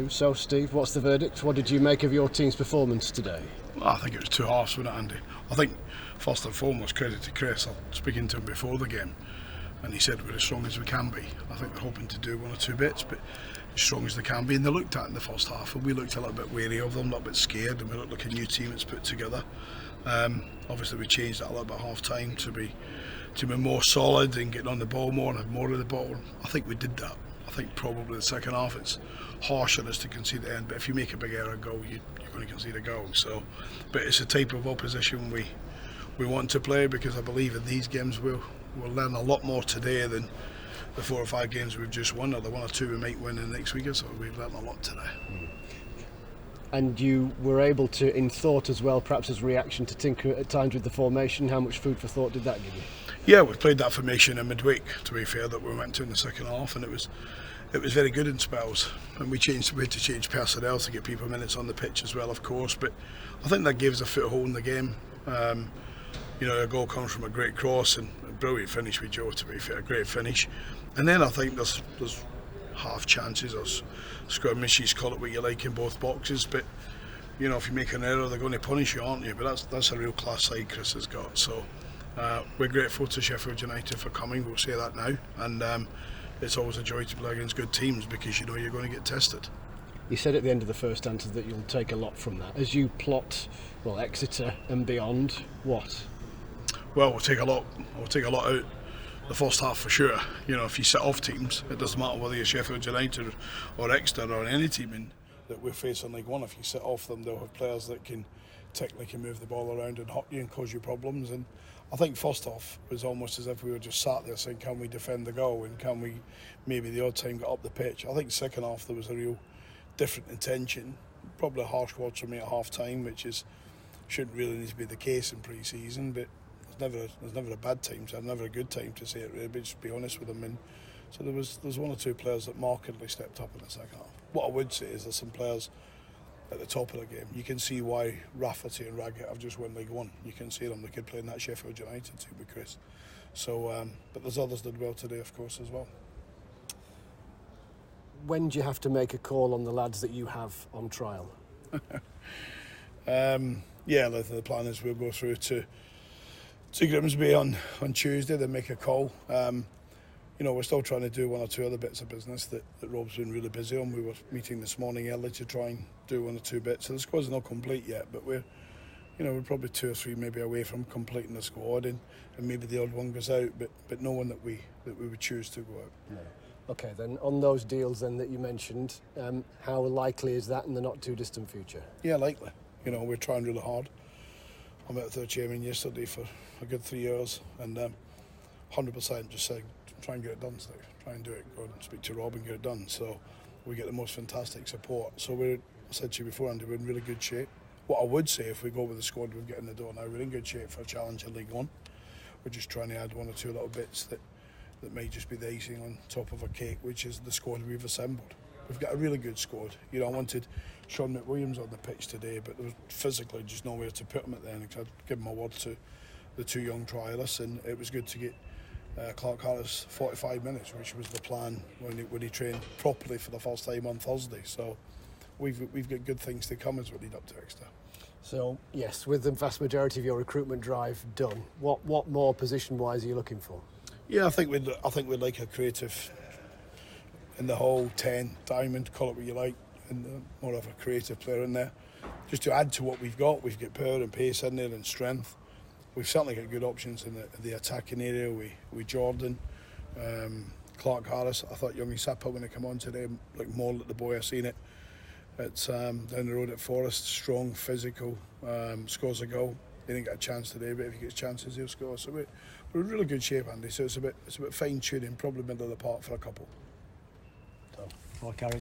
So, Steve, what's the verdict? What did you make of your team's performance today? Well, I think it was two halves, wasn't it, Andy? I think first and foremost, credit to Chris. I was speaking to him before the game, and he said we're as strong as we can be. I think they're hoping to do one or two bits, but as strong as they can be. And they looked at it in the first half, and we looked a little bit wary of them, a little bit scared, and we looked like a new team that's put together. Obviously, we changed that a little bit at half time to be more solid and getting on the ball more and have more of the ball. I think we did that. I think probably the second half it's harsh on us to concede the end, but if you make a big error goal, you're going to concede a goal. So, but it's a type of opposition we want to play, because I believe in these games we'll learn a lot more today than the 4 or 5 games we've just won, or the 1 or 2 we might win in the next week or so. We've learned a lot today. And you were able to, in thought as well, perhaps as reaction, to tinker at times with the formation. How much food for thought did that give you? Yeah, we played that formation in midweek, to be fair, that we went to in the second half, and it was very good in spells. And we had to change personnel to get people minutes on the pitch as well, of course. But I think that gave us a foothold in the game. A goal comes from a great cross and a brilliant finish with Joe, to be fair, a great finish. And then I think there's half chances or skirmishes, call it what you like, in both boxes. But if you make an error, they're going to punish you, aren't you? But that's a real class side Chris has got. So we're grateful to Sheffield United for coming. We'll say that now. And it's always a joy to play against good teams, because you're going to get tested. You said at the end of the first answer that you'll take a lot from that. As you plot, Exeter and beyond, what? Well, we'll take a lot out the first half for sure. If you set off teams, it doesn't matter whether you're Sheffield United or Exeter or any team that we're facing League One. If you set off them, they'll have players that can technically move the ball around and hurt you and cause you problems. And I think first half was almost as if we were just sat there saying, can we defend the goal, and can we maybe the odd time get up the pitch. I think second half there was a real different intention, probably harsh words from me at half time, which shouldn't really need to be the case in pre-season, but there's never a bad time, so never a good time to say it really, but just be honest with them. And so there's 1 or 2 players that markedly stepped up in the second half. What I would say is there's some players at the top of the game. You can see why Rafferty and Raggett have just won League One. You can see them, they could play in that Sheffield United team with Chris. So, but there's others that did well today, of course, as well. When do you have to make a call on the lads that you have on trial? The plan is we'll go through to Grimsby on Tuesday, then make a call. We're still trying to do 1 or 2 other bits of business that Rob's been really busy on. We were meeting this morning early to try and do 1 or 2 bits. So the squad's not complete yet, but we're probably 2 or 3 maybe away from completing the squad, and maybe the odd one goes out, but no one that we would choose to go out. No. Okay, then on those deals then that you mentioned, how likely is that in the not too distant future? Yeah, likely. We're trying really hard. I met with their chairman yesterday for a good 3 years, and 100% just saying, try and get it done, Steve. Try and do it. Go and speak to Rob and get it done. So we get the most fantastic support. So I said to you before, Andy, we're in really good shape. What I would say, if we go with the squad we've got in the door now, we're in good shape for a challenge in League One. We're just trying to add 1 or 2 little bits that may just be the icing on top of a cake, which is the squad we've assembled. We've got a really good squad. I wanted Sean McWilliams on the pitch today, but there was physically just nowhere to put him at the end. I'd give him a word to the 2 young trialists, and it was good to get Clark Harris 45 minutes, which was the plan when he trained properly for the first time on Thursday. So we've got good things to come as we lead up to Exeter. So yes, with the vast majority of your recruitment drive done, what more position-wise are you looking for? Yeah, I think we'd like a creative in the whole 10 diamond, call it what you like, and more of a creative player in there, just to add to what we've got. We've got power and pace in there and strength. We've certainly got good options in the attacking area with Jordan, Clark Harris. I thought Youngie Sapper, when he came on today, like more like the boy I've seen it. It's down the road at Forest, strong, physical, scores a goal. He didn't get a chance today, but if he gets chances, he'll score. So we're in really good shape, Andy. So it's a bit fine tuning, probably middle of the park for a couple. Well, Carrie,